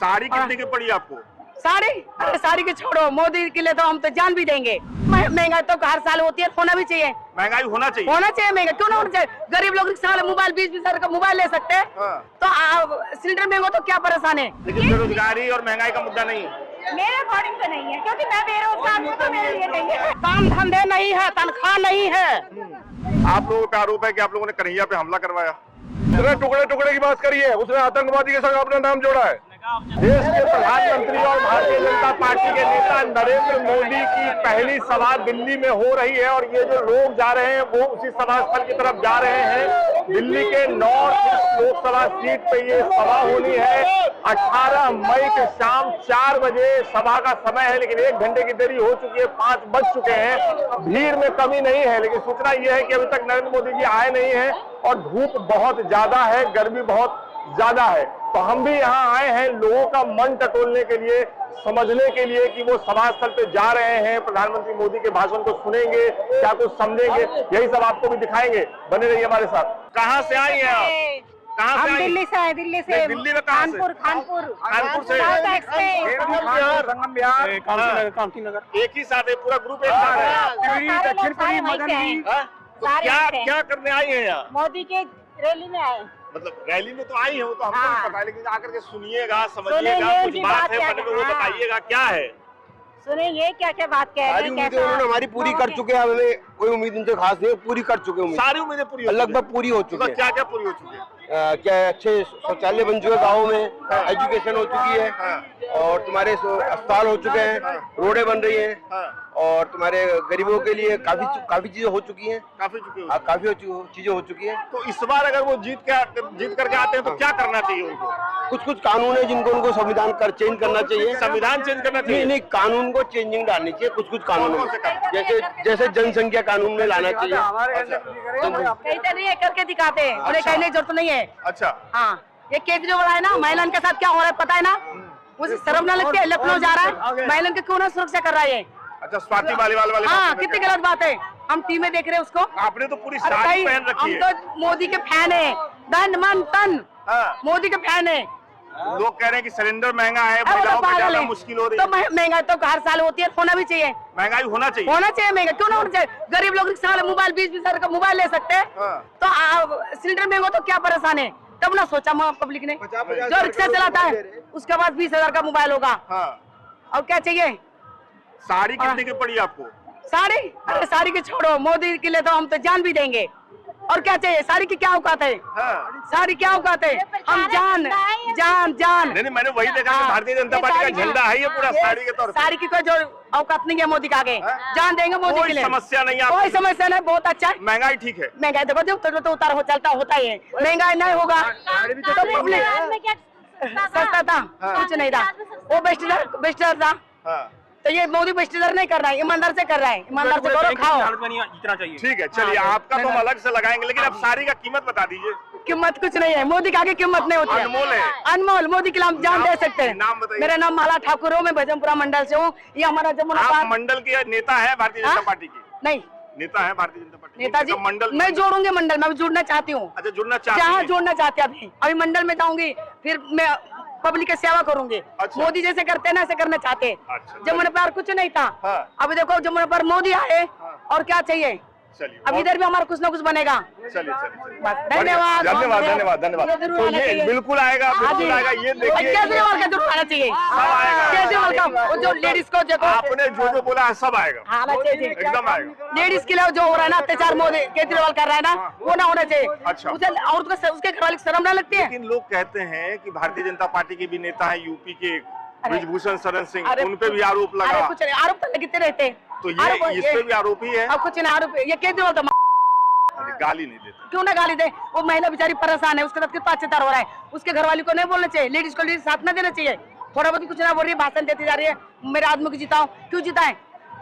साड़ी कितने की पड़ी आपको? साड़ी? अरे साड़ी की छोड़ो, मोदी के लिए तो हम तो जान भी देंगे। महंगाई तो हर साल होती है, होना भी चाहिए। महंगाई होना चाहिए, होना चाहिए महंगा, क्यों ना होना चाहिए? गरीब लोग साल मोबाइल 20-20 हजार का मोबाइल ले सकते हैं। तो सिलेंडर महंगा तो क्या परेशान है? लेकिन बेरोजगारी और महंगाई का मुद्दा नहीं है। मेरे अकॉर्डिंग तो नहीं है, क्योंकि मैं बेरोजगार हूँ, तो मेरे लिए नहीं है। काम धंधे नहीं है, तनख्वाह नहीं है। आप लोगों का आरोप है कि आप लोगों ने कन्हैया पे हमला करवाया। टुकड़े टुकड़े की बात करिए, उसने आतंकवादी के संग अपना नाम जोड़ा है। देश के प्रधानमंत्री और भारतीय जनता पार्टी के नेता नरेंद्र मोदी की पहली सभा दिल्ली में हो रही है और ये जो लोग जा रहे हैं वो उसी सभा स्थल की तरफ जा रहे हैं। दिल्ली के नॉर्थ ईस्ट लोकसभा सीट पे ये सभा होनी है। 18 मई के शाम 4 बजे सभा का समय है, लेकिन 1 घंटे की देरी हो चुकी है, 5 बज चुके हैं। भीड़ में कमी नहीं है, लेकिन सूचना यह है कि अभी तक नरेंद्र मोदी जी आए नहीं है और धूप बहुत ज्यादा है, गर्मी बहुत ज्यादा है। तो हम भी यहाँ आए हैं लोगों का मन टटोलने के लिए, समझने के लिए कि वो सभा स्थल पे जा रहे हैं, प्रधानमंत्री मोदी के भाषण को सुनेंगे, क्या कुछ समझेंगे, यही सब आपको भी दिखाएंगे। बने रहिए हमारे साथ। कहाँ से आई हैं आप? कहाँ से आई? दिल्ली से आए, दिल्ली से। दिल्ली में कहाँ से? कानपुर से। संगम बिहार, कांटी नगर, एक ही साथ है, पूरा ग्रुप एक साथ है। दक्षिण तो क्या करने आई है यहाँ? मोदी के रैली में आए। मतलब रैली में तो आई है, वो तो हमको हाँ। भी पता है, लेकिन आकर के सुनिएगा, समझिएगा, कुछ बात है मन में, वो बताइएगा क्या है। सुनेंगे क्या क्या बात कह रहे हैं, उम्मीदें उन्होंने हमारी पूरी कर चुके हैं। हमें कोई उम्मीद उनसे खास नहीं है, पूरी कर चुके हैं। सारी उम्मीदें पूरी हो चुकी हैं। लगभग पूरी हो चुकी है। क्या क्या पूरी हो चुकी है? क्या अच्छे शौचालय बन चुके गाँव में, एजुकेशन हो चुकी है और तुम्हारे अस्पताल हो चुके हैं, रोडें बन रही हैं और तुम्हारे गरीबों के लिए काफी चीजें हो चुकी हैं। काफी चीजें हो चुकी हैं। तो इस बार अगर वो जीत करके आते हैं तो क्या करना चाहिए उनको? कुछ कानून है जिनको उनको संविधान चेंज करना चाहिए। संविधान चेंज करना चाहिए? नहीं, कानून को चेंजिंग डालनी चाहिए। कुछ कानून जैसे जनसंख्या कानून में लाना चाहिए। कहते नहीं है, करके दिखाते हैं, उन्हें कहने की जरूरत नहीं है। अच्छा, हाँ, ये केजरीवाल है ना, महिलाओं के साथ क्या हो रहा है पता है ना? मुझे शर्म ना लगती है? लखनऊ जा रहा है, महिलाओं की क्यों ना सुरक्षा कर रहा है? अच्छा, स्वाति मालीवाल वाले। हाँ, कितनी गलत बात है। हम टीम में देख रहे हैं उसको। आपने तो पूरी साड़ी पहन रखी है। हम तो मोदी के फैन है, धन मन तन मोदी के फैन है। लोग कह रहे हैं कि सिलेंडर महंगा है, महिलाओं को ज्यादा मुश्किल हो रही है। तो महंगाई तो हर साल होती है, होना भी चाहिए। महंगाई होना चाहिए, महंगा, क्यों ना होना चाहिए? गरीब लोग साल मोबाइल 20-20 हजार का मोबाइल ले सकते हैं। तो सिलेंडर महंगा तो क्या परेशान है? तब ना सोचा पब्लिक ने। जो रिक्शा चलाता है उसके पास 20 हजार का मोबाइल होगा। और क्या चाहिए? साड़ी कितने की पड़ी आपको? साड़ी? अरे साड़ी की छोड़ो, मोदी के लिए तो हम तो जान भी देंगे। और क्या चाहिए? साड़ी की क्या औकात है? साड़ी क्या औकात है? हम जान नहीं, मैंने वही देखा कि भारतीय जनता पार्टी का झंडा है ये पूरा साड़ी के तौर पे। साड़ी की कोई जो औकात नहीं है मोदी का आगे। जान देंगे मोदी के लिए, समस्या नहीं है, कोई समस्या नहीं, बहुत अच्छा है। महंगाई ठीक है। महंगाई देखो तो उतार हो चलता होता ही है। महंगाई नहीं होगा तो पब्लिक सस्ता था, कुछ नहीं था, वो बेस्टर था। तो ये मोदी बेस्टर नहीं कर रहा है, ईमानदार से कर रहा है। ईमानदार से करो, खाओ, जीतना चाहिए। ठीक है, चलिए आपका तो हम अलग से लगाएंगे, लेकिन अब साड़ी का कीमत बता दीजिए। कीमत कुछ नहीं है, मोदी के आगे कीमत नहीं होती है। अनमोल है, अनमोल। मोदी के लिए हम जान दे सकते हैं। नाम बताइए। मेरा नाम माला ठाकुर है, मैं भजनपुरा मंडल से हूँ। ये हमारा जमुना आप मंडल के नेता है भारतीय जनता पार्टी की? नहीं, नेता है भारतीय जनता पार्टी नेताजी मंडल। मैं जोड़ूंगे मंडल में, जुड़ना चाहती हूँ। अच्छा, जुड़ना चाहती जहाँ जोड़ना चाहती हूँ अभी मंडल में जाऊंगी, फिर मैं पब्लिक की सेवा करूंगी। अच्छा। मोदी जैसे करते हैं ना ऐसे करना चाहते हैं। अच्छा, जमुना पर कुछ नहीं था। अभी देखो जमुना पर मोदी आए और क्या चाहिए? चलिए, अब इधर भी हमारा कुछ ना कुछ बनेगा। चलिए। धन्यवाद धन्यवाद। तो ये बिल्कुल आएगा, ये देखिए केजरीवाल का जरूर आना चाहिए। केजरीवाल का वो जो लेडीज को देखो, आपने जो बोला है सब आएगा, आना चाहिए, एकदम आएगा। लेडीज के लिए जो हो रहा है ना अत्याचार, मोदी केजरीवाल कर रहा है ना, वो ना होना चाहिए। अच्छा। उसे और उसके घर वाले की शर्म ना लगती है? लेकिन लोग कहते हैं कि भारतीय जनता पार्टी के भी नेता है यूपी के ब्रिजभूषण शरण सिंह, उन पे भी आरोप लगा। अरे कुछ नहीं, आरोप तो लगते रहते हैं। तो ये इस पे भी आरोप ही है। अब कुछ नहीं, आरोप ये केजरीवाल तो गाली नहीं देते। क्यों ना गाली दे? वो महिला बेचारी परेशान है, उसके साथ कितना अत्याचार हो रहा है। उसके घर वाली को नहीं बोलना चाहिए, लेडीज को लेडीज साथ में देना चाहिए। थोड़ा बहुत कुछ ना बोल रही है, भाषण देती जा रही है, मेरे आदमी को जिताओ। क्यों जिताए?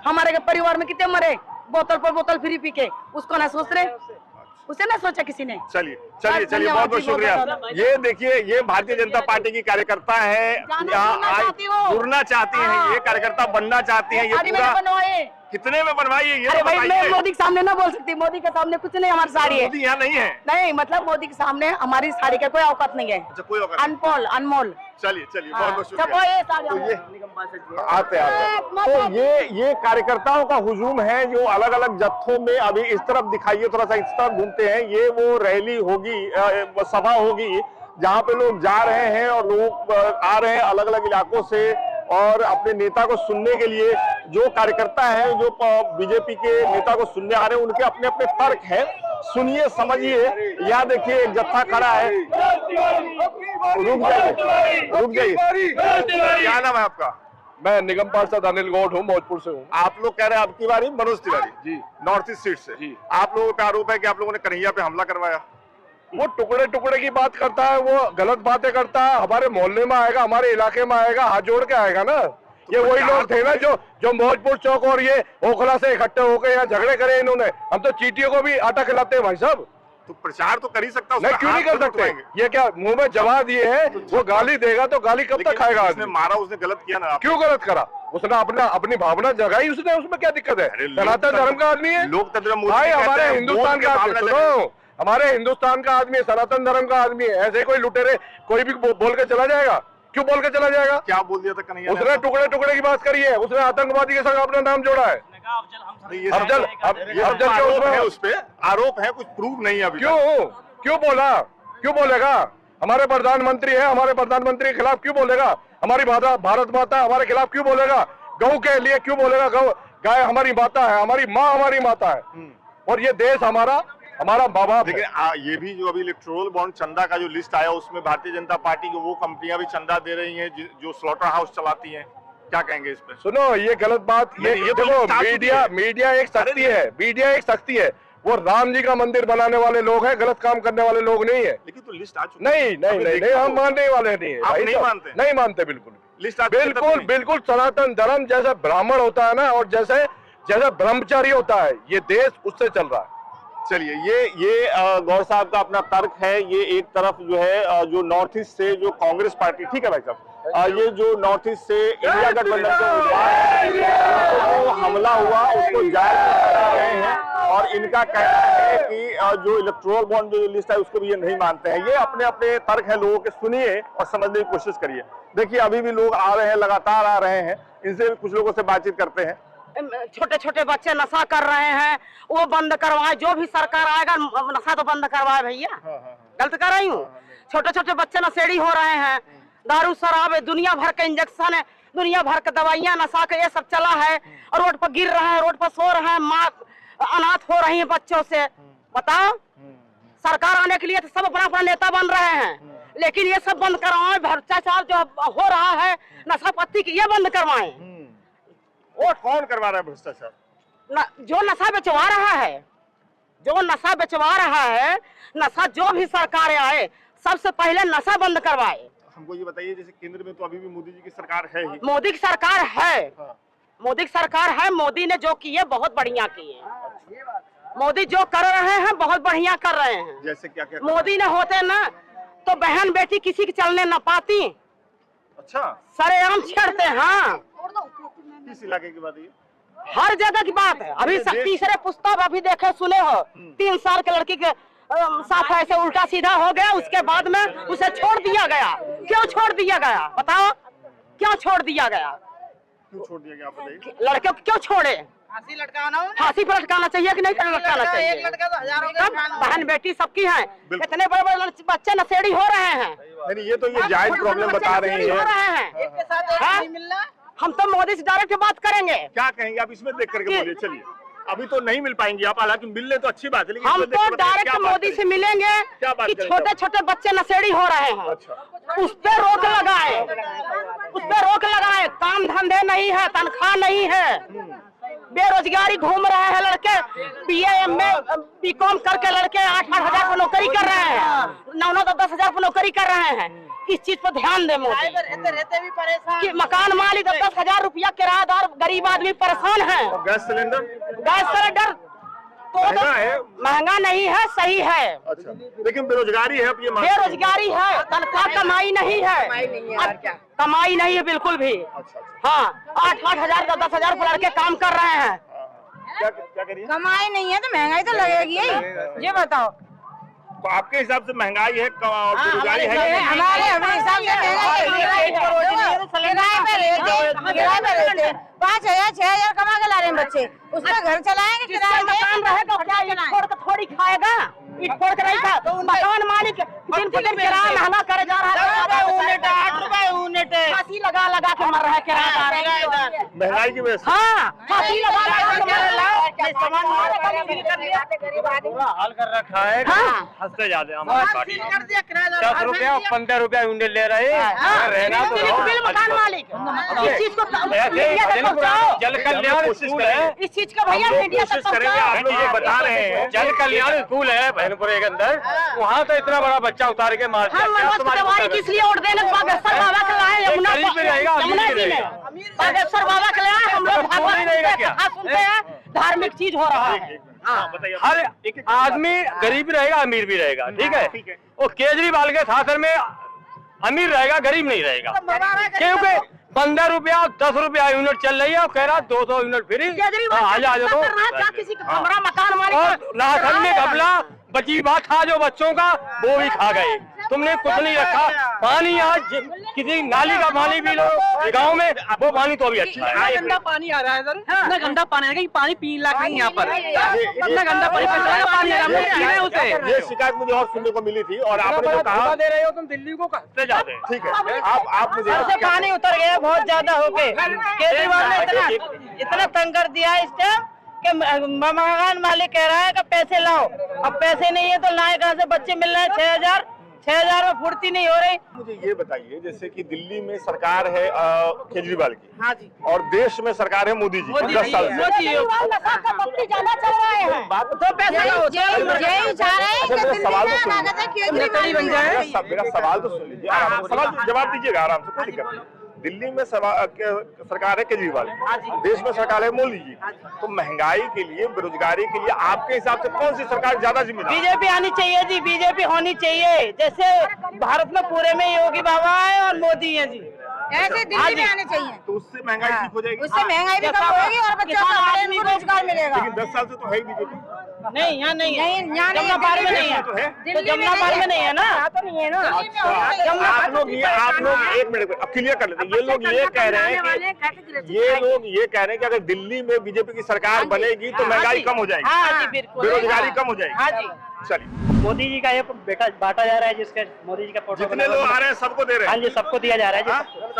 हमारे परिवार में कितने मरे बोतल पर बोतल फ्री पी के, उसको ना सोच रहे, उसे ना सोचा किसी ने। चलिए बहुत बहुत शुक्रिया। ये देखिए, ये भारतीय जनता पार्टी की कार्यकर्ता है, यहाँ जुड़ना चाहती हैं, ये कार्यकर्ता बनना चाहती हैं। ये पूरा कितने में बनवाई है ये अरे तो भाई मैं बताइए। मोदी के सामने ना बोल सकती, मोदी के सामने कुछ नहीं हमारी साड़ी है। मोदी यहाँ नहीं है। नहीं मतलब मोदी के सामने हमारी साड़ी का कोई औकात नहीं है। अच्छा, कोई औकात नहीं। अनमोल अनमोल। चलिए चलिए, बहुत हाँ, बहुत सब शुक्रिया। ये साड़ी तो हमारी ये निगम पार्षद की है। आते तो ये कार्यकर्ताओं का हुजूम है जो अलग अलग जत्थों में, अभी इस तरफ दिखाइए, थोड़ा सा इस तरफ घूमते हैं, ये वो रैली होगी, सभा होगी जहां पे लोग जा रहे हैं और लोग आ रहे हैं अलग अलग इलाकों से और अपने नेता को सुनने के लिए। जो कार्यकर्ता हैं जो बीजेपी के नेता को सुनने आ रहे हैं उनके अपने अपने तर्क हैं, सुनिए समझिए। यहाँ देखिए एक जत्था खड़ा है, रुक जाइए। क्या नाम है आपका? मैं निगम पार्षद अनिल गौड़ हूँ, मौजपुर से हूँ। आप लोग कह रहे हैं आपकी बारी Manoj Tiwari ji. North east seat से जी। आप लोगों पे आरोप है कि आप लोगों ने कन्हैया पे हमला करवाया। वो टुकड़े टुकड़े की बात करता है, वो गलत बातें करता है। हमारे मोहल्ले में आएगा, हमारे इलाके में आएगा, हाथ जोड़ के आएगा ना। ये वही लोग थे ना जो मौजपुर चौक और ये ओखला से इकट्ठे होकर यहाँ झगड़े करे इन्होंने। हम तो चीटियों को भी आटा खिलाते हैं भाई साहब। तो प्रचार तो कर ही सकता है, नहीं उसका क्यों नहीं हाथ कर क्यों सकते? उठवाएंगे? ये क्या मुंह में जवाब दिए हैं, वो गाली देगा तो गाली कब तक खाएगा उसने आदमी? मारा, उसने गलत किया ना। आप क्यों गलत करा? उसने अपनी भावना जगाई, उसने, उसमें क्या दिक्कत है? सनातन धर्म का आदमी है लोकतंत्र भाई, हमारे हिंदुस्तान का आदमी। सुनो, हमारे हिंदुस्तान का आदमी है, सनातन धर्म का आदमी है। ऐसे कोई लुटेरे कोई भी बोल के चला जाएगा? क्यों बोल के चला जाएगा? क्या बोल दिया था कन्हैया ने? उसने टुकड़े टुकड़े की बात करी है, उसने आतंकवादी के संग अपना नाम जोड़ा है। ये अफजल तो के आरोप है, उसमें उस पे आरोप है, कुछ प्रूव नहीं है अभी तक। क्यों बोला? क्यों बोलेगा? हमारे प्रधानमंत्री है, हमारे प्रधानमंत्री के खिलाफ क्यों बोलेगा? हमारी भारत माता हमारे खिलाफ क्यों बोलेगा? गौ के लिए क्यों बोलेगा? गौ गाय हमारी माता है, हमारी माँ हमारी माता है, और ये देश हमारा माँ बाप। लेकिन ये भी जो अभी इलेक्टोरल बॉन्ड चंदा का जो लिस्ट आया उसमें भारतीय जनता पार्टी की वो कंपनियां भी चंदा दे रही हैं जो स्लॉटर हाउस चलाती हैं। क्या कहेंगे इस पे? सुनो, ये गलत बात। ये तो देखो, मीडिया एक शक्ति है, मीडिया एक शक्ति है। वो राम जी का मंदिर बनाने वाले लोग हैं, गलत काम करने वाले लोग नहीं है। लेकिन तो लिस्ट आ चुकी नहीं, हम मानने वाले नहीं है। आप नहीं मानते? नहीं मानते बिल्कुल। लिस्ट आ चुकी है, तब बिल्कुल सनातन धर्म जैसे ब्राह्मण होता है ना, और जैसे ब्रह्मचारी होता है, ये देश उससे चल रहा है। चलिए, ये गौर साहब का अपना तर्क है। ये एक तरफ जो है जो नॉर्थ ईस्ट से जो कांग्रेस पार्टी, ठीक है भाई साहब, ये जो नॉर्थ ईस्ट से इंडिया गठबंधन के उम्मीदवार को हमला हुआ उसको जायज करा रहे हैं और इनका कहना है कि जो इलेक्टोरल बॉन्ड जो लिस्ट है उसको भी ये नहीं मानते हैं। ये अपने अपने तर्क है, लोगों के सुनिए और समझने की कोशिश करिए। देखिए अभी भी लोग आ रहे हैं, लगातार आ रहे हैं, इनसे कुछ लोगों से बातचीत करते हैं। छोटे छोटे बच्चे नशा कर रहे हैं, वो बंद करवाए। जो भी सरकार आएगा नशा तो बंद करवाए भैया। गलत कर रही हूँ? छोटे छोटे बच्चे नशेड़ी हो रहे हैं, दारू शराब है, दुनिया भर के इंजेक्शन है, दुनिया भर के दवाइयाँ, नशा का ये सब चला है, और रोड पर गिर रहे हैं, रोड पर सो रहे हैं, माँ अनाथ हो रही है बच्चों से। बताओ, सरकार आने के लिए तो सब अपना अपना नेता बन रहे हैं, लेकिन ये सब बंद करवाए। भ्रष्टाचार जो हो रहा है, नशा पत्ती की, ये बंद करवाए। वोट कौन करवा रहा है भ्रष्टाचार? जो नशा बेचवा रहा है, जो नशा बेचवा रहा है, नशा जो भी सरकार आए सबसे पहले नशा बंद करवाए। हमको ये बताइए, जैसे केंद्र में तो अभी भी मोदी जी की सरकार है ही। मोदी की सरकार है, हाँ। मोदी की सरकार है। मोदी ने जो किए बहुत बढ़िया किए। मोदी जो कर रहे हैं बहुत बढ़िया कर रहे हैं। जैसे क्या क्या? मोदी ने होते ना तो बहन बेटी किसी की चलने न पाती। अच्छा, सरेआम छेड़ते। हाँ, किस इलाके की बात है ये? हर जगह की बात है। अभी तीसरे पुस्तक अभी देखे सुने हो, 3 साल के लड़की के साथ ऐसे उल्टा सीधा हो गया, उसके बाद में उसे छोड़ दिया गया। क्यों छोड़ दिया गया बताओ? क्यों छोड़ दिया गया? क्यों छोड़ दिया गया आप बताइए? लड़के को क्यों छोड़े? फांसी पर लटकाना चाहिए कि नहीं लटकाना चाहिए? बहन बेटी सबकी है। इतने बड़े बड़े बच्चे नशेड़ी हो रहे हैं। नहीं, ये तो ये जायज प्रॉब्लम बता रही है। हम तो मोदी से डायरेक्ट बात करेंगे। क्या कहेंगे आप इसमें देख करके? बोलिए। चलिए, अभी तो नहीं मिल पाएंगे आप, हालांकि मिलने तो अच्छी बात है, लेकिन हम तो डायरेक्ट मोदी से मिलेंगे कि छोटे छोटे बच्चे नशेड़ी हो रहे हैं। अच्छा। उस पे रोक लगाए, उस पे रोक लगाए। काम धंधे नहीं है, तनख्वाह नहीं है, बेरोजगारी घूम रहे हैं लड़के। BA MA BCom करके लड़के 8-8 हजार पर नौकरी कर रहे हैं, 9-9 10 हजार पर नौकरी कर रहे हैं। इस चीज पर ध्यान दे मोदी। रहते भी परेशान कि मकान मालिक 10 हजार रुपया किराएदार, गरीब आदमी परेशान है। गैस सिलेंडर तो महंगा नहीं है, सही है। अच्छा, लेकिन बेरोजगारी है। अब ये बेरोजगारी है, तनख्वाह कमाई नहीं है। कमाई नहीं है बिल्कुल भी। अच्छा। हाँ, 8-8 हजार 10 हजार पर लड़के काम कर रहे हैं। क्या करिए? कमाई नहीं है तो महंगाई तो लगेगी ही। ये बताओ तो आपके हिसाब से महंगाई है और बेरोजगारी है? हमारे हिसाब से किराए पे रहते 5,000 6,000 कमा के ला रहे हैं बच्चे, उसका घर चलाएंगे किराए में। थोड़ी खाएगा, ईट फोड़ के नहीं खा। मकान मालिक दिन पर दिन किराया महंगा करे जा रहा है। 8 रुपए यूनिट फांसी लगा लगा के मर रहा है किराएदार। महंगाई की वजह से? हाँ, फांसी लगा लगा के मर रहा है। हाल कर रखा है। हंसते जाते हैं हमारी पार्टी 10 रुपया और 15 रुपया यूनिट ले रहे हैं। रहना तो मकान मालिक इस चीज को जल कल्याण स्कूल है, इस चीज का भैया मीडिया तक कोशिश करेंगे। आप लोग ये बता रहे हैं जल कल्याण स्कूल है बहनपुरे के अंदर, वहाँ तो इतना बड़ा बच्चा उतार के मार हम दवाई किस लिए वोट देने बागेश्वर बाबा के लाए यमुना जी में बागेश्वर बाबा के लाए। हम लोग भगवान सुनते हैं, धार्मिक चीज हो रहा है। हर आदमी गरीब रहेगा अमीर भी रहेगा, ठीक है। वो केजरीवाल के शासन में अमीर रहेगा गरीब नहीं रहेगा, क्योंकि 15 रुपया 10 रुपया यूनिट चल रही है और कह रहा 200 यूनिट फ्री। केजरीवाल तो किसी का कमरा मकान मालिक और राशन में घपला बची बात था जो बच्चों का वो भी खा गए। तुमने कुछ नहीं रखा। पानी आज किसी नाली का पानी पी लो गांव में, वो पानी तो अभी अच्छा है। गंदा पानी आ रहा है सर, इतना गंदा पानी आ रहा है कि पानी पी लायक नहीं यहाँ पर। इतना गंदा पानी आ रहा है उसे। ये शिकायत मुझे और सुनने को मिली थी और आपने जो कहा दे रहे हो तुम दिल्ली को कहते जाते हैं। ठीक है, आप मुझे पानी उतर गया बहुत ज्यादा होके। केजरीवाल ने इतना तंग कर दिया इस टाइम कि मकान मालिक कह रहा है कि पैसे लाओ। अब पैसे नहीं है तो लाए कहाँ से? बच्चे मिल रहे हैं 6,000 में फुर्ती नहीं हो रही। मुझे ये बताइए, जैसे कि दिल्ली में सरकार है केजरीवाल की, हाँ जी, और देश में सरकार है मोदी जी की 10 साल से। ज्यादा चल रहे हैं तो पैसे यही चाह रहे हैं कि दिल्ली सवाल में तो अनागत है केजरीवाल बन जाए। मेरा सवाल तो सुन लीजिए, सवाल जवाब दीजिएगा आराम से, कोई दिक्कत नहीं। दिल्ली में सरकार है केजरीवाल की, देश में सरकार है मोदी जी। तो महंगाई के लिए, बेरोजगारी के लिए आपके हिसाब से कौन सी सरकार ज्यादा जिम्मेदार? बीजेपी आनी चाहिए जी, बीजेपी होनी चाहिए। जैसे भारत में पूरे में योगी बाबा है और मोदी है जी, ऐसे दिल्ली में आने चाहिए। तो उससे महंगाई ठीक हो जाएगी, उससे महंगाई भी कम होगी और बच्चों को रोजगार मिलेगा। लेकिन 10 साल से तो है ही बीजेपी। नहीं, यहाँ नहीं है, जमुना पार में नहीं है, तो जमुना पार में नहीं है ना, तो नहीं है ना। आप लोग एक मिनट क्लियर कर लेते हैं। ये लोग ये कह रहे हैं कि अगर दिल्ली में बीजेपी की सरकार बनेगी तो महंगाई कम हो जाएगी, हाँ जी बिल्कुल, बेरोजगारी कम हो जाएगी। हाँ जी। चलिए, मोदी जी का ये बेटा बांटा जा रहा है, जिसके मोदी जी का फोटो जितने लोग आ रहे हैं सबको दे रहे हाँ हैं। जी, सबको दिया जा रहा है जी,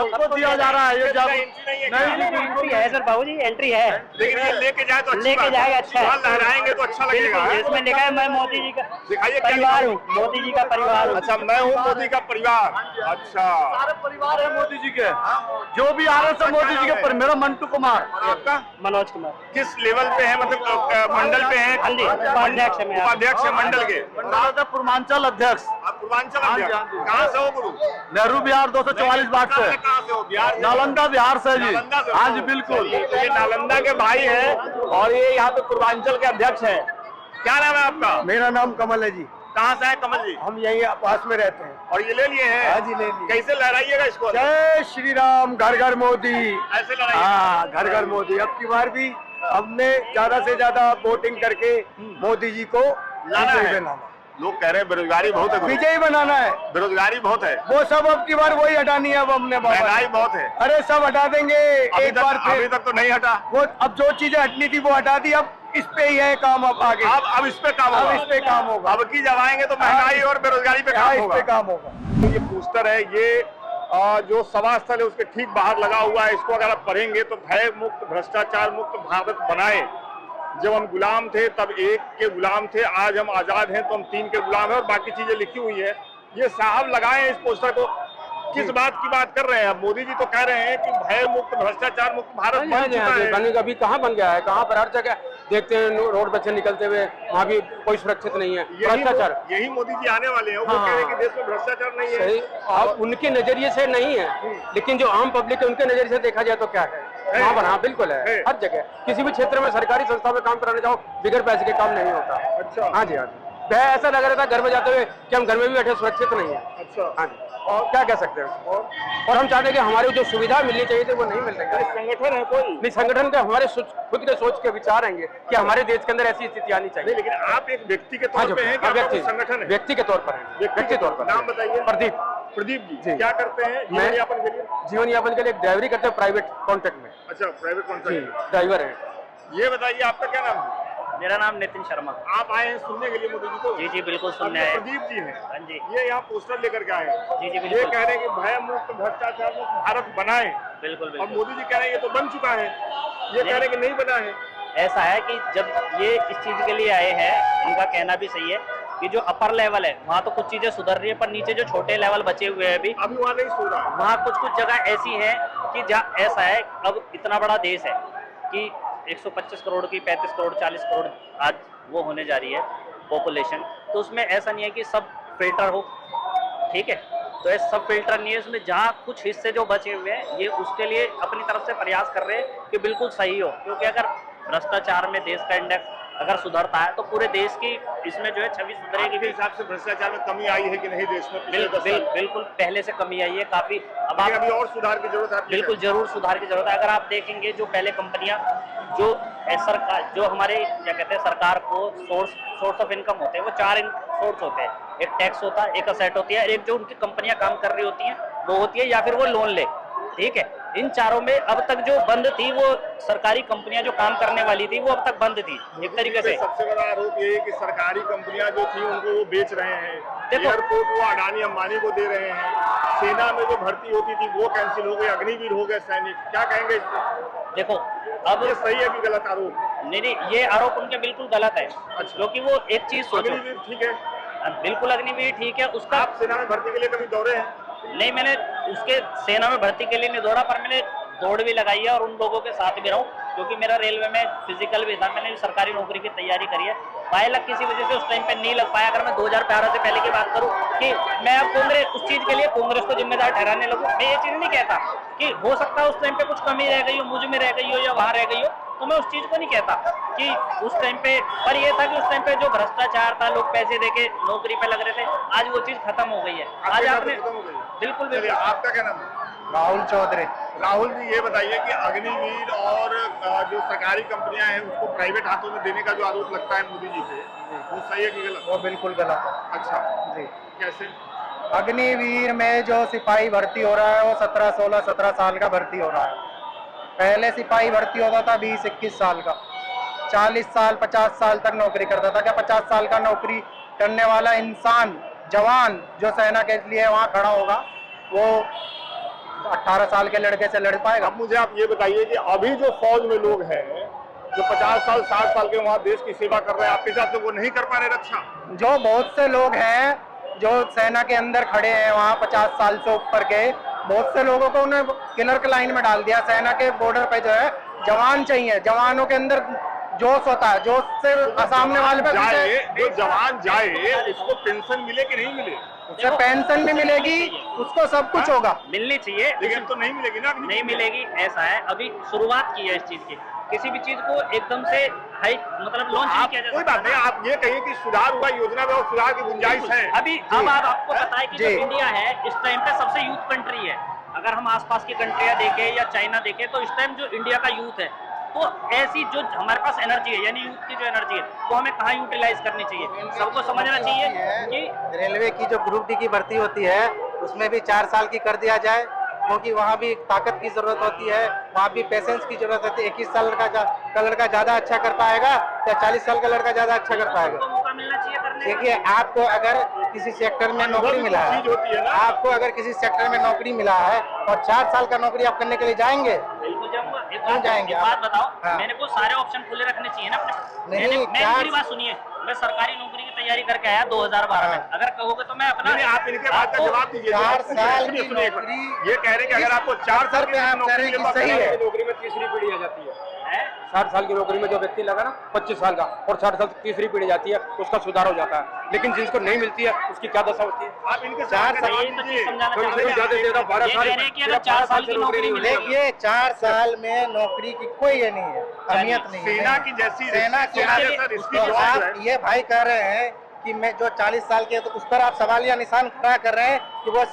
सबको दिया जा रहा है। ये जब एंट्री है सर बाबू जी, एंट्री है, लेकिन ये लेके जाए तो अच्छी लेके बात है। जाएगा, अच्छा है। लहराएंगे तो अच्छा लगेगा। बिल्कुल, इसमें लिखा है मैं मोदी जी का दिखाइए क्या परिवार लिखा हूँ, मोदी जी का परिवार हूँ। अच्छा, मैं हूँ मोदी का परिवार। अच्छा, सारे परिवार है मोदी जी के, जो भी आ रहे हैं सब मोदी जी के। पर मेरा मंटू कुमार, आपका मनोज कुमार, किस लेवल पे है? मतलब मंडल पे है? हाँ जी, उपाध्यक्ष है मैं। उपाध्यक्ष है मंडल के। पूर्वांचल अध्यक्ष, आप पूर्वांचल अध्यक्ष कहाँ से हो गुरु? नेहरू बिहार 244 वार्ड से। कहाँ से हो? बिहार, नालंदा बिहार से जी। नालंदा से? हाँ जी बिल्कुल। ये नालंदा के भाई हैं और ये यहाँ पे पूर्वांचल के अध्यक्ष हैं। क्या नाम है आपका? मेरा नाम कमल है जी। कहाँ से है कमल जी? हम यही पास में रहते हैं। और ये ले लिए हैं? हाँ जी, ले लिए। कैसे लहराइएगा इसको? जय श्री राम, घर घर मोदी। ऐसे लहराइए। हाँ, घर घर मोदी। अब की बार भी हमने ज्यादा से ज्यादा वोटिंग करके मोदी जी को लाना विजयी है। बनाना। लोग कह रहे हैं बेरोजगारी बहुत है, विजयी बनाना है, बेरोजगारी बहुत है, वो सब अब की बार वही हटानी है। अब हमने महंगाई बहुत है। अरे सब हटा देंगे एक बार अभी फिर। तक तो नहीं हटा। वो अब जो चीजें हटनी थी वो हटा दी, अब इस पे ही है काम। अब आगे अब इस पे काम होगा। अब इस पे काम होगा। अब की जब आएंगे तो महंगाई और बेरोजगारी पे काम इस होगा। पे काम होगा। तो ये पोस्टर है, ये जो सभा स्थल है उसके ठीक बाहर लगा हुआ है। इसको अगर आप पढ़ेंगे तो भय मुक्त, भ्रष्टाचार मुक्त भारत बनाए। जब हम गुलाम थे तब एक के गुलाम थे, आज हम आजाद हैं तो हम 3 के गुलाम हैं, और बाकी चीजें लिखी हुई है। ये साहब लगाए हैं इस पोस्टर को। किस बात की बात कर रहे हैं? अब मोदी जी तो कह रहे हैं कि भय मुक्त, भ्रष्टाचार मुक्त भारत बन चुका है। अभी कहाँ बन गया है? कहाँ पर हर जगह देखते हैं रोड पे से निकलते हुए, वहाँ भी कोई सुरक्षित नहीं है। भ्रष्टाचार, यही मोदी जी आने वाले हैं। वो कह रहे हैं कि देश में भ्रष्टाचार नहीं है। सही, अब उनके नजरिए से नहीं है, लेकिन जो आम पब्लिक है उनके नजरिए से देखा जाए तो क्या है वहाँ पर। हाँ बिल्कुल है, हर जगह किसी भी क्षेत्र में सरकारी संस्था में काम कराने जाओ, बिगड़ पैसे के काम नहीं होता। अच्छा, हाँ जी, हाँ जी। ऐसा लग रहा था घर में जाते हुए कि हम घर में भी बैठे सुरक्षित नहीं है। अच्छा। हाँ जी। और क्या कह सकते हैं, और हम चाहते हैं कि हमारी जो सुविधा मिलनी चाहिए थी वो नहीं मिल रही है। संगठन है कोई नहीं, संगठन के हमारे खुद के सोच के विचार रहेंगे कि हमारे देश के अंदर ऐसी स्थिति आनी चाहिए। लेकिन आप एक व्यक्ति के तौर पे हैं कि आपका संगठन है? व्यक्ति के तौर पर है। व्यक्ति तौर पर। नाम बताइए। प्रदीप जी क्या करते हैं जीवन यापन के लिए? जीवन यापन के लिए ड्राइवरी करते हैं प्राइवेट कॉन्ट्रैक्ट में। अच्छा, प्राइवेट कॉन्ट्रैक्ट ड्राइवर है। ये बताइए आपका क्या नाम है? मेरा नाम नितिन शर्मा। आप आए हैं सुनने के लिए मोदी जी को? जी जी बिल्कुल सुनने आए। प्रदीप जी हैं। हाँ जी। ये यहाँ पोस्टर लेकर के आए हैं। जी जी ये बिल्कुल। कह रहे हैं कि भय मुक्त भ्रष्टाचार मुक्त भारत बनाए। बिल्कुल और बिल्कुल। मोदी जी कह रहे हैं ये तो बन चुका है, ये कह रहे हैं कि नहीं बना है। ऐसा है कि जब ये इस चीज के लिए आए हैं, इनका कहना भी सही है कि जो अपर लेवल है वहाँ तो कुछ चीजें सुधर रही है, पर नीचे जो छोटे लेवल बचे हुए हैं अभी वहाँ नहीं सो रहा है। वहाँ कुछ जगह ऐसी है कि जहाँ ऐसा है, अब इतना बड़ा देश है कि 125 करोड़ की 35 करोड़ 40 करोड़ आज वो होने जा रही है पॉपुलेशन, तो उसमें ऐसा नहीं है कि सब फिल्टर हो, ठीक है, तो ये सब फिल्टर नहीं है। उसमें जहाँ कुछ हिस्से जो बचे हुए हैं ये उसके लिए अपनी तरफ से प्रयास कर रहे हैं कि बिल्कुल सही हो, क्योंकि अगर भ्रष्टाचार में देश का इंडेक्स अगर सुधरता है तो पूरे देश की इसमें जो है छवि सुधरेगी। भी हिसाब से भ्रष्टाचार में कमी आई है कि नहीं देश में? बिल्कुल पहले से कमी आई है काफी। अब अभी और सुधार की जरूरत है। बिल्कुल जरूर सुधार की जरूरत है। अगर आप देखेंगे जो पहले कंपनियां जो सरकार जो हमारे क्या कहते हैं सरकार को सोर्स ऑफ इनकम होते हैं वो 4 सोर्स होते हैं, एक टैक्स होता है, एक असेट होती है, एक जो उनकी कंपनियां काम कर रही होती हैं वो होती है, या फिर वो लोन ले, ठीक है। इन चारों में अब तक जो बंद थी वो सरकारी कंपनियां जो काम करने वाली थी वो अब तक बंद थी एक तरीके से। सबसे बड़ा आरोप ये है कि सरकारी कंपनियां जो थी उनको वो बेच रहे हैं, एयरपोर्ट वो अडानी अंबानी को दे रहे हैं, सेना में जो भर्ती होती थी वो कैंसिल हो गई, अग्निवीर हो गए सैनिक, क्या कहेंगे इस पर? देखो अब ये सही है कि गलत आरोप? नहीं, ये आरोप उनके बिल्कुल गलत है। अच्छा। क्योंकि वो एक चीज सोचो, अग्निवीर ठीक है, बिल्कुल अग्निवीर ठीक है, उसका आप सेना में भर्ती के लिए कभी दौड़े हैं? नहीं, मैंने उसके सेना में भर्ती के लिए नहीं दौड़ा, पर मैंने दौड़ भी लगाई है और उन लोगों के साथ भी रहूं, क्योंकि मेरा रेलवे में फिजिकल भी था, मैंने सरकारी नौकरी की तैयारी करी है। बाय लक किसी वजह से उस टाइम पे नहीं लग पाया। अगर मैं 2012 से पहले की बात करूं कि मैं अब कांग्रेस उस चीज के लिए कांग्रेस को जिम्मेदार ठहराने लगूं, मैं ये चीज नहीं कहता कि हो सकता है उस टाइम पे कुछ कमी रह गई हो, मुझ में रह गई हो या वहां रह गई हो, तो मैं उस चीज को नहीं कहता कि उस टाइम पे, पर ये था कि उस टाइम पे जो भ्रष्टाचार था, लोग पैसे देके नौकरी पे लग रहे थे, आज वो चीज खत्म हो गई है। आज आपने बिल्कुल बिल्कुल। आपका क्या नाम है? राहुल चौधरी। राहुल जी ये बताइए कि अग्निवीर और जो सरकारी कंपनियां हैं उसको प्राइवेट हाथों में देने का जो आरोप लगता है मोदी जी पे, वो सही है कि गलत? वो बिल्कुल गलत है। अच्छा जी। कैसे? अग्निवीर में जो सिपाही भर्ती हो रहा है वो 17 साल का भर्ती हो रहा है। पहले सिपाही भर्ती होता था 20-21 साल का, 40 साल 50 साल तक नौकरी करता था। क्या 50 साल का नौकरी करने वाला इंसान, जवान जो सेना के लिए वहाँ खड़ा होगा, वो 18 साल के लड़के से लड़ पाएगा? अब मुझे आप ये बताइए कि अभी जो फौज में लोग हैं जो 50 साल 60 साल के वहाँ देश की सेवा कर रहे हैं, आपके हिसाब से वो नहीं कर पा रहे रक्षा? जो बहुत से लोग हैं जो सेना के अंदर खड़े हैं वहाँ 50 साल से ऊपर के, बहुत से लोगों को उन्हें क्लर्क लाइन में डाल दिया। सेना के बॉर्डर पे जो है जवान चाहिए, जवानों के अंदर जोश होता है, जोश से सामने वाले पे जाए, जो जवान जाए उसको पेंशन मिले कि नहीं मिले? उसे पेंशन भी मिलेगी, उसको सब कुछ होगा। मिलनी चाहिए, लेकिन तो नहीं मिलेगी ना? नहीं मिलेगी। ऐसा है अभी शुरुआत की है इस चीज की, किसी भी चीज को एकदम से हाई मतलब लॉन्च नहीं किया जा कोई सकता। बात नहीं, आप ये कहिए कि सुधार हुआ, योजना में और सुधार की गुंजाइश है अभी। अब आपको पता है कि जो इंडिया है इस टाइम पे सबसे यूथ कंट्री है। अगर हम आसपास की कंट्रियां देखें या चाइना देखें तो इस टाइम जो इंडिया का यूथ है, तो ऐसी जो हमारे पास एनर्जी है, यानी यूथ की जो एनर्जी है वो हमें कहाँ यूटिलाइज करनी चाहिए, सबको समझना चाहिए कि रेलवे की जो ग्रुप डी की भर्ती होती है उसमें भी 4 साल की कर दिया जाए, क्योंकि वहाँ भी ताकत की जरूरत होती है, वहाँ भी पेशेंस की जरूरत होती है। 21 साल का लड़का ज्यादा अच्छा कर पाएगा या 40 साल का लड़का ज्यादा अच्छा कर पाएगा? मौका मिलना चाहिए करने का। देखिए, आपको अगर किसी सेक्टर में नौकरी मिला है, आपको अगर किसी सेक्टर में नौकरी मिला है और 4 साल का नौकरी आप करने के लिए जाएंगे? बिल्कुल जाऊंगा। एक बात बताओ, हाँ। मैंने को सारे ऑप्शन खुले रखने चाहिए ना अपने। नहीं, मेरी बात सुनिए, मैं सरकारी नौकरी की तैयारी करके आया 2012 में। अगर कहोगे तो मैं अपना आप इनके बात का जवाब दीजिए। 4 साल की नौकरी, ये कह रहे हैं कि अगर आपको 4 साल पे आप कह रहे हैं कि सही है। नौकरी में तीसरी पीढ़ी आ जाती है। 60 साल की नौकरी में जो व्यक्ति लगा ना 25 साल का, और 60 साल तीसरी पीढ़ी जाती है, उसका सुधार हो जाता है। लेकिन जिसको नहीं मिलती है उसकी क्या दशा होती है? आप इनके 4 साल समझाना तो चाहूंगा। ज्यादा से ज्यादा 12 साल, 4 साल की नौकरी मिलेगी। देखिए, 4 साल में नौकरी की कोई ये नहीं है, अहमियत नहीं है। सेना की जैसी सेना की सर, इसकी तो जॉब आप है। ये भाई कह रहे हैं कि मैं जो 40 साल के, तो उस पर आप सवाल या निशान खड़ा कर रहे हैं कि वो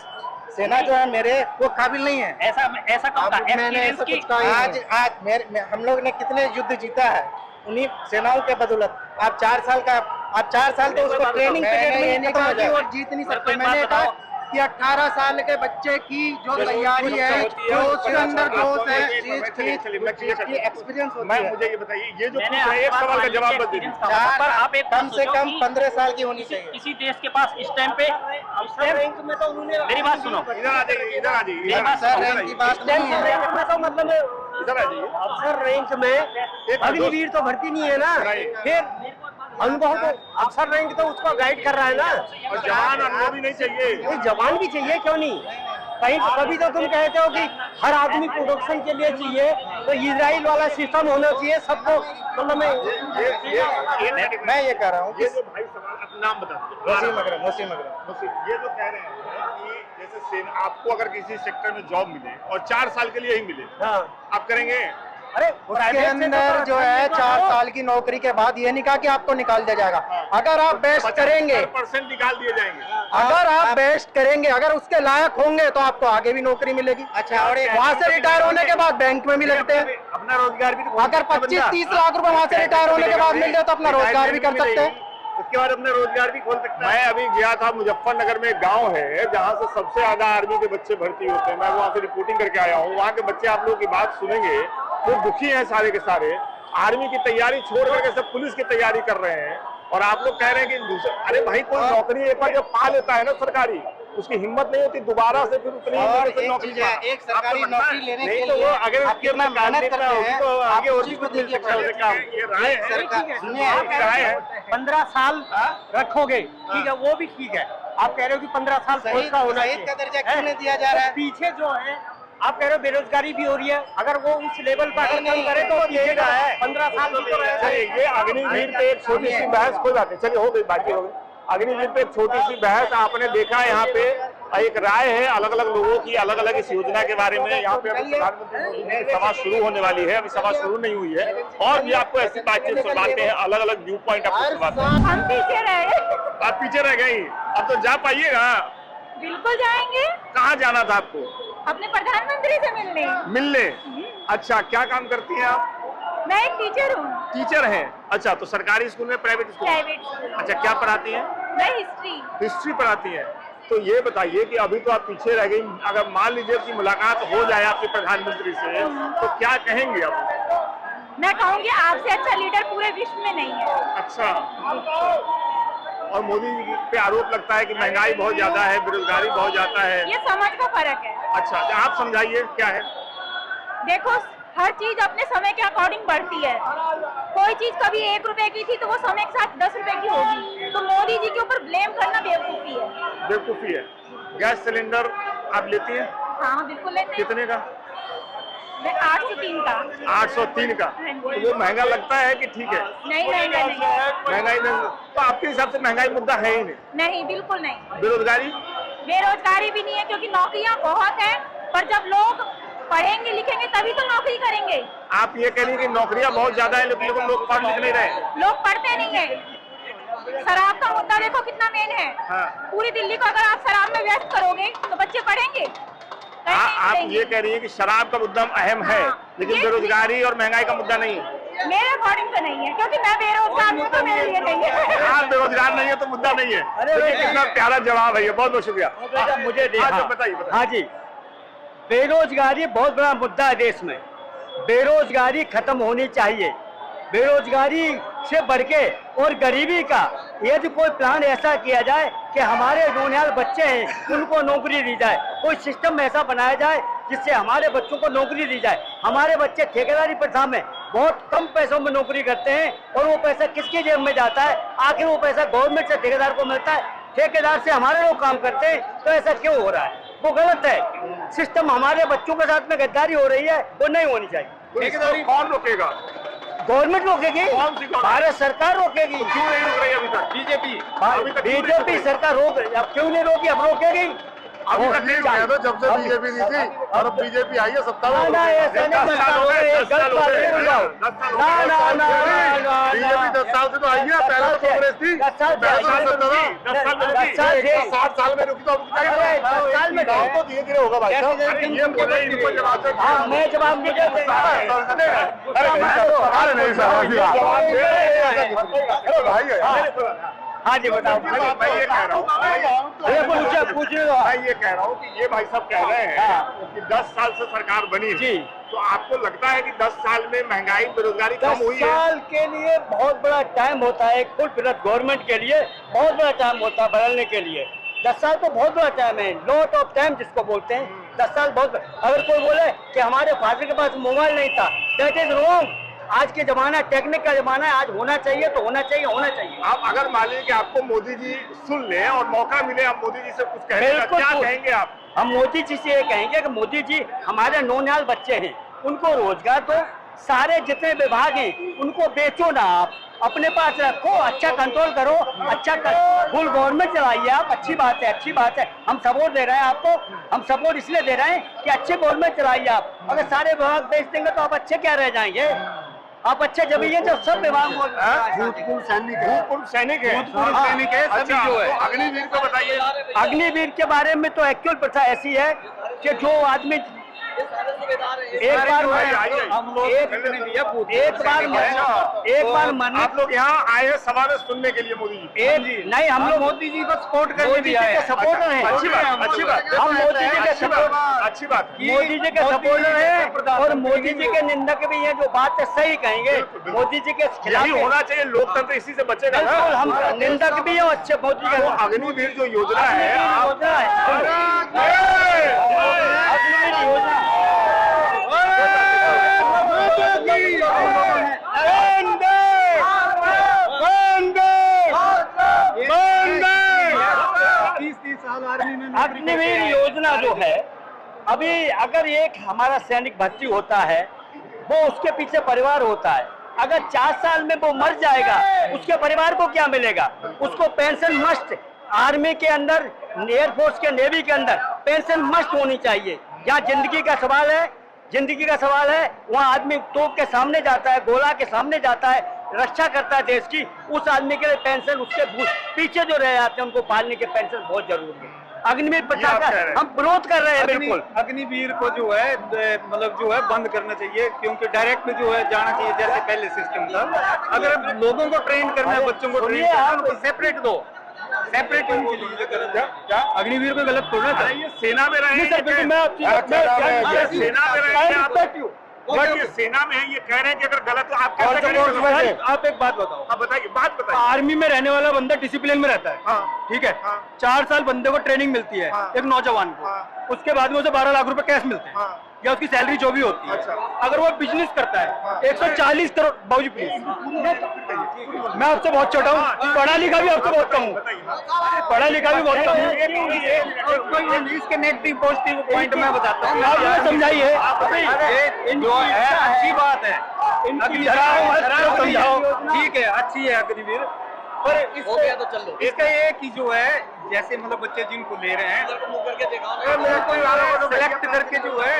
सेना जो है मेरे वो काबिल नहीं है। ऐसा कौन था? मैंने ऐसा एक्सपीरियंस की कुछ कहा आज हम लोग ने कितने युद्ध जीता है उन्हीं सेनाओं के बदौलत। आप 4 साल तो उसको ट्रेनिंग पीरियड में खत्म हो जाए और जीत नहीं सकते। मैंने कहा कि 18 साल के बच्चे की जो तैयारी है, जो उसके अंदर जोश है, एक्सपीरियंस होती मैं है। मुझे ये बताइए, ये जो मैंने पूछ रहे हैं, एक आपको सवाल का जवाब मत एक्सपीरियंस दीजिए। का होता, पर आप एक कम से कम 15 साल की होनी किसी, चाहिए। किसी देश के पास इस टाइम पे मेरी बात सुनो, इधर आ जाइए, इधर आ जाइए, मेरी बात सर सुनो। रैंक की बात नहीं है। इधर आ जाइए। अफसर रैंक में अग्निवीर तो भर्ती नहीं है ना, फिर अनुभव तो अफसर रैंक तो उसको गाइड कर रहा है ना। और जवान अनुभवी नहीं चाहिए। ये जवान भी चाहिए, क्यों नहीं? कहीं कभी तो तुम कहते हो कि हर आदमी प्रोडक्शन के लिए चाहिए, तो इजराइल वाला सिस्टम होना चाहिए सबको। मतलब मैं ये कह रहा हूँ ये जो भाई सवाल, अपना नाम बता दीजिए। वसीम अकरम ये जो कह रहे हैं कि जैसे सेना, आपको अगर किसी सेक्टर में जॉब मिले और 4 साल के लिए ही मिले, आप करेंगे? अरे उसके अंदर जो है 4 साल की नौकरी के बाद ये नहीं कहा कि आपको निकाल दिया जाएगा। अगर आप बेस्ट करेंगे, 50% निकाल दिए जाएंगे। अगर आप बेस्ट करेंगे, अगर उसके लायक होंगे तो आपको आगे भी नौकरी मिलेगी। अच्छा, और वहाँ से रिटायर होने के बाद बैंक में भी लगते हैं। अपना रोजगार भी तो अगर 25-30 लाख रुपए वहाँ से रिटायर होने के बाद मिल जाए तो अपना रोजगार भी कर सकते हैं। उसके बाद अपना रोजगार भी खोल सकता है। मैं अभी गया था मुजफ्फरनगर में, एक गांव है जहां से सबसे ज्यादा आर्मी के बच्चे भर्ती होते हैं। मैं वहां से रिपोर्टिंग करके आया हूँ। वहां के बच्चे, आप लोगों की बात सुनेंगे तो दुखी हैं सारे के सारे। आर्मी की तैयारी छोड़ करके सब पुलिस की तैयारी कर रहे हैं, और आप लोग कह रहे हैं कि अरे भाई, कोई नौकरी एक बार जब पा लेता है ना सरकारी, उसकी हिम्मत नहीं होती दोबारा से फिर उतनी और नौकरी एक सरकारी नौकरी लेने के तो वो लिए अगर आप कितना मेहनत करते हैं, तो आगे और भी आप कुछ मिल सकता है उससे काम। ये राय है, सरकार सुनिए, आप राय है। 15 साल रखोगे, ठीक है, वो भी ठीक है। आप कह रहे हो कि 15 साल कोर्स का होना शहीद का दर्जा चाहिए। क्यों नहीं दिया जा रहा है? पीछे जो है आप कह रहे हो बेरोजगारी भी हो रही है, अगर वो उस लेवल पर अगर कम करे तो पीछे का है 15 साल भी तो रहेगा। चलिए, ये अग्निवीर पे एक छोटी सी बहस, कोई बात नहीं, चलिए हो गई, बाकी हो गई। अग्निवीर पे एक छोटी सी बहस आपने देखा, यहाँ पे एक राय है अलग अलग लोगों की, अलग अलग इस योजना के बारे में। यहाँ पे अभी प्रधानमंत्री मोदी की सभा शुरू होने वाली है, अभी सभा शुरू नहीं हुई है, और भी आपको ऐसी बातचीत सुनवाते हैं, अलग अलग व्यू पॉइंट आपको सुनवाते हैं। हम पीछे रहे, आप पीछे रह गई, अब तो जा पाइएगा। बिल्कुल जाएंगे। कहाँ जाना था आपको? अपने प्रधानमंत्री से मिलने। अच्छा, क्या काम करती हैं आप? मैं एक टीचर हूँ। टीचर हैं। अच्छा, तो सरकारी स्कूल में, प्राइवेट स्कूल? प्राइवेट। अच्छा, क्या पढ़ाती हैं? मैं हिस्ट्री पढ़ाती हैं। तो ये बताइए कि अभी तो आप पीछे रह गई, अगर मान लीजिए कि मुलाकात हो जाए आपके प्रधानमंत्री से, तो क्या कहेंगे आप? मैं कहूँगी आपसे अच्छा लीडर पूरे विश्व में नहीं है। अच्छा, और मोदी जी पे आरोप लगता है कि महंगाई बहुत ज्यादा है, बेरोजगारी बहुत ज्यादा है। ये समझ का फर्क है। अच्छा, आप समझाइए क्या है? देखो, हर चीज अपने समय के अकॉर्डिंग बढ़ती है। कोई चीज कभी 1 रुपए की थी तो वो समय के साथ 10 रुपए की होगी। तो मोदी जी के ऊपर ब्लेम करना बेवकूफी है। बेवकूफी है। गैस सिलेंडर आप लेती हैं? हाँ, बिल्कुल लेते हैं। कितने का? 803 का। 803 का। तो वो महंगा लगता है कि ठीक है? नहीं, महंगाई नहीं। तो आपके हिसाब से महंगाई मुद्दा है ही नहीं? नहीं, बिल्कुल नहीं। बेरोजगारी भी नहीं है, क्योंकि नौकरियां बहुत है, पर जब लोग पढ़ेंगे लिखेंगे तभी तो नौकरी करेंगे। आप ये कह रही हैं कि नौकरियां बहुत ज्यादा है, लेकिन लोग पढ़ लिख नहीं रहे। लोग पढ़ते नहीं है। शराब का मुद्दा देखो कितना मेन है। हाँ। पूरी दिल्ली को अगर आप शराब में व्यस्त करोगे तो बच्चे पढ़ेंगे? आप ये कह रही है कि शराब का मुद्दा अहम है, लेकिन बेरोजगारी और महंगाई का मुद्दा नहीं है? मेरे अकॉर्डिंग तो नहीं है, क्योंकि मैं बेरोजगार हूँ, तो मेरे लिए नहीं है। आप बेरोजगार नहीं है तो मुद्दा नहीं है। लेकिन कितना प्यारा जवाब है ये, बहुत बहुत शुक्रिया। मुझे बताइए। हाँ जी, बेरोजगारी बहुत बड़ा मुद्दा है देश में। बेरोजगारी खत्म होनी चाहिए। बेरोजगारी से बढ़ के और गरीबी का यदि कोई प्लान ऐसा किया जाए कि हमारे जो बच्चे हैं उनको नौकरी दी जाए, कोई सिस्टम ऐसा बनाया जाए जिससे हमारे बच्चों को नौकरी दी जाए। हमारे बच्चे ठेकेदारी प्रथा में बहुत कम पैसों में नौकरी करते हैं, और वो पैसा किसकी जेब में जाता है? आखिर वो पैसा गवर्नमेंट से ठेकेदार को मिलता है, ठेकेदार से हमारे लोग काम करते हैं। तो ऐसा क्यों हो रहा है? वो गलत है। सिस्टम हमारे बच्चों के साथ में गद्दारी हो रही है, वो नहीं होनी चाहिए। ठेकेदारी कौन रोकेगा? गवर्नमेंट रोकेगी, भारत सरकार रोकेगी। क्यों नहीं रोक रही अभी तक? बीजेपी सरकार रोक रही, अब क्यों नहीं रोकी? अब रोकेगी। अभी तक नहीं हुआ तो जब से बीजेपी नहीं थी और अब बीजेपी आई है सत्ता में। बीजेपी 10 साल से तो आई है, पहले तो कांग्रेस थी, 10 साल में रुकी तो अब साल में तो धीरे धीरे होगा भाई साहब। ये बोले इनको जवाब मैं जवाब नहीं देते। हाँ जी बताओ। मैं ये कह रहा हूँ मैं ये कह रहा हूँ कि ये भाई साहब कह रहे हैं कि 10 साल से सरकार बनी जी, तो आपको लगता है कि 10 साल में महंगाई बेरोजगारी कम हुई है? 10 साल के लिए बहुत बड़ा टाइम होता है, फुल फ्लेज गवर्नमेंट के लिए बहुत बड़ा टाइम होता है बदलने के लिए। 10 साल तो बहुत बड़ा टाइम है, लॉट ऑफ टाइम जिसको बोलते हैं। 10 साल बहुत, अगर कोई बोले कि हमारे फादर के पास मोबाइल नहीं था, दैट इज रॉन्ग। आज के जमाना टेक्निक का जमाना है, आज होना चाहिए तो होना चाहिए, होना चाहिए। आप अगर मान लीजिए कि आपको मोदी जी सुन ले और मौका मिले आप मोदी जी से कुछ कहने का, क्या कहेंगे आप? हम मोदी जी से ये कहेंगे कि मोदी जी हमारे नौनिहाल बच्चे हैं, उनको रोजगार दो, सारे जितने विभाग हैं उनको बेचो ना, आप अपने पास रखो, अच्छा कंट्रोल करो, अच्छा फुल गवर्नमेंट चलाइए आप। अच्छी बात है, अच्छी बात है, हम सपोर्ट दे रहे हैं आपको, हम सपोर्ट इसलिए दे रहे हैं कि अच्छे गवर्नमेंट चलाइए आप। अगर सारे विभाग बेच देंगे तो आप अच्छे क्या रह जाएंगे? आप अच्छे जब ये जब सब विभाग भूतपूर्व सैनिक है, सभी जो है। अग्निवीर को बताइए। अग्निवीर के बारे में तो एक्चुअल प्रथा ऐसी है कि जो आदमी एक बार मरने, आप लोग यहाँ आए हैं सवाल सुनने के लिए मोदी जी? नहीं, हम लोग मोदी जी को सपोर्ट करके सपोर्टर हैं। अच्छी बात, अच्छी बात। हम मोदी जी के सपोर्ट, अच्छी बात, मोदी जी के सपोर्टर हैं और मोदी जी के निंदक भी हैं, जो बात है सही कहेंगे। मोदी जी के खिलाफ होना चाहिए, लोकतंत्र इसी से बचेगा ना। हम निंदक भी हैं अच्छे मोदी के। अग्निवीर जो योजना है, अग्निवीर योजना जो है, अभी अगर एक हमारा सैनिक भर्ती होता है, वो उसके पीछे परिवार होता है। अगर 4 साल में वो मर जाएगा, उसके परिवार को क्या मिलेगा? उसको पेंशन मस्ट, आर्मी के अंदर, एयरफोर्स के, नेवी के अंदर पेंशन मस्ट होनी चाहिए। यहाँ जिंदगी का सवाल है, जिंदगी का सवाल है, वहाँ आदमी तोप के सामने जाता है, गोला के सामने जाता है, रक्षा करता है देश की, उस आदमी के लिए पेंशन, उसके पीछे जो रह जाते हैं उनको पालने के पेंशन बहुत जरूरी है। अग्निवीर प्रथा का हम विरोध कर रहे हैं बिल्कुल। अग्निवीर को जो है मतलब जो है बंद करना चाहिए, क्योंकि डायरेक्ट जो है जाना चाहिए जैसे पहले सिस्टम था। अगर लोगों को ट्रेन करना है, बच्चों को ट्रेन करना है, तो सेपरेट दो, सेपरेट क्या अग्निवीर को गलत थोड़ा था। ये सेना में रहे, सेना में रहे, ये सेना में है, ये कह रहे हैं कि अगर गलत तो आप कैसे करेंगे? आप एक बात बताओ। हाँ बताइए, बात बताइए। आर्मी में रहने वाला बंदा डिसिप्लिन में रहता है, ठीक है। 4 साल बंदे को ट्रेनिंग मिलती है, एक नौजवान को, उसके बाद में उसे 12 लाख रुपए कैश मिलते हैं, या उसकी सैलरी जो भी होती है। अगर वो बिजनेस करता है 140 करोड़, बाबूजी प्लीज, मैं आपसे बहुत छोटा हूँ, पढ़ा लिखा भी आपसे बहुत कम हूँ, पढ़ा लिखा भी बहुत कम हूँ। इसके नेगेटिव पॉजिटिव पॉइंट मैं बताता हूँ, आप समझाइए। अच्छी बात है, समझाओ, ठीक है, अच्छी है अग्निवीर, पर इसका ये कि जो है जैसे मतलब बच्चे जिनको ले रहे हैं सेलेक्ट करके जो है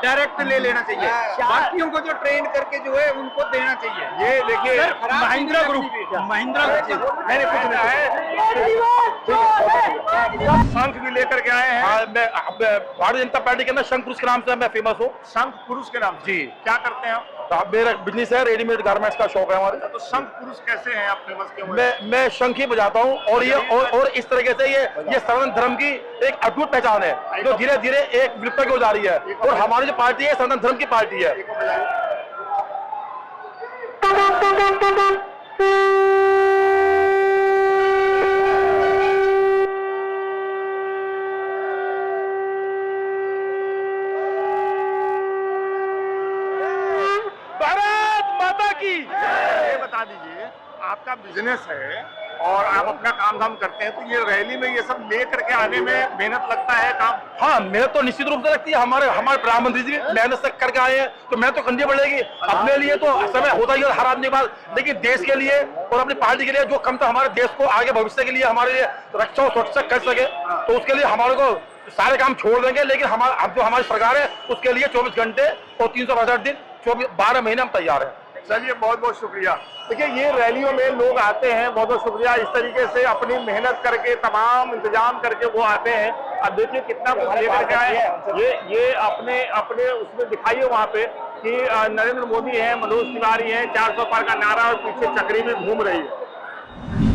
डायरेक्ट ले लेना चाहिए, बाकियों को जो ट्रेन करके जो है उनको देना चाहिए। ये देखिए महिंद्रा ग्रुप, महिंद्रा मैंने कुछ नहीं शंख भी लेकर के आए हैं। मैं भारतीय जनता पार्टी के अंदर शंख पुरुष के नाम से मैं फेमस हूँ। शंख पुरुष के नाम जी। क्या करते हैं आप? मेरा बिजनेस है, रेडीमेड गारमेंट्स का शौक है हमारे। तो शंख पुरुष कैसे हैं आप फेमस क्यों? मैं शंख ही बजाता हूँ, और ये और इस तरीके से ये सनातन धर्म की एक अटूट पहचान है, जो धीरे धीरे एक विलुप्त की ओर जा रही है। और हमारी जो पार्टी है सनातन धर्म की पार्टी है। भारत माता की। ये बता दीजिए, आपका बिजनेस है और आप अपना काम धाम करते हैं, तो ये रैली में ये सब ले करके आने में मेहनत लगता है काम? हाँ, मेहनत तो निश्चित रूप से लगती है। हमारे प्रधानमंत्री जी मेहनत से करके आए हैं, तो मेहनत तो करनी पड़ेगी। अपने लिए तो समय होता ही है हर आदमी के पास, लेकिन देश के लिए और अपनी पार्टी के लिए जो कम तो हमारे देश को आगे भविष्य के लिए हमारे लिए रक्षा और सुरक्षा कर सके, तो उसके लिए हमारे को सारे काम छोड़ देंगे, लेकिन जो हमारी सरकार है उसके लिए 24 घंटे और 365 दिन 12 महीने हम तैयार हैं। चलिए, बहुत बहुत शुक्रिया। देखिए, ये रैलियों में लोग आते हैं, बहुत बहुत शुक्रिया। इस तरीके से अपनी मेहनत करके, तमाम इंतजाम करके वो आते हैं। अब देखिए कितना कुछ लेकर के आए। ये अपने उसमें दिखाइए वहां पे कि नरेंद्र मोदी हैं, मनोज तिवारी हैं, 400 पार का नारा और पीछे चक्री में घूम रही है।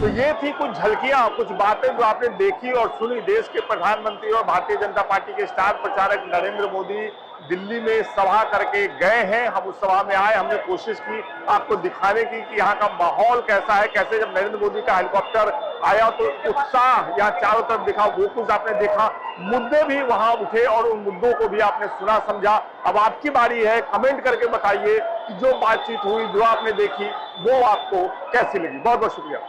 तो ये थी कुछ झलकियां, कुछ बातें जो आपने देखी और सुनी। देश के प्रधानमंत्री और भारतीय जनता पार्टी के स्टार प्रचारक नरेंद्र मोदी दिल्ली में सभा करके गए हैं। हम उस सभा में आए, हमने कोशिश की आपको दिखाने की कि यहाँ का माहौल कैसा है, कैसे जब नरेंद्र मोदी का हेलीकॉप्टर आया तो उत्साह यहाँ चारों तरफ दिखा, वो कुछ आपने देखा। मुद्दे भी वहां उठे और उन मुद्दों को भी आपने सुना समझा। अब आपकी बारी है, कमेंट करके बताइए कि जो बातचीत हुई, जो आपने देखी, वो आपको कैसी लगी। बहुत बहुत शुक्रिया।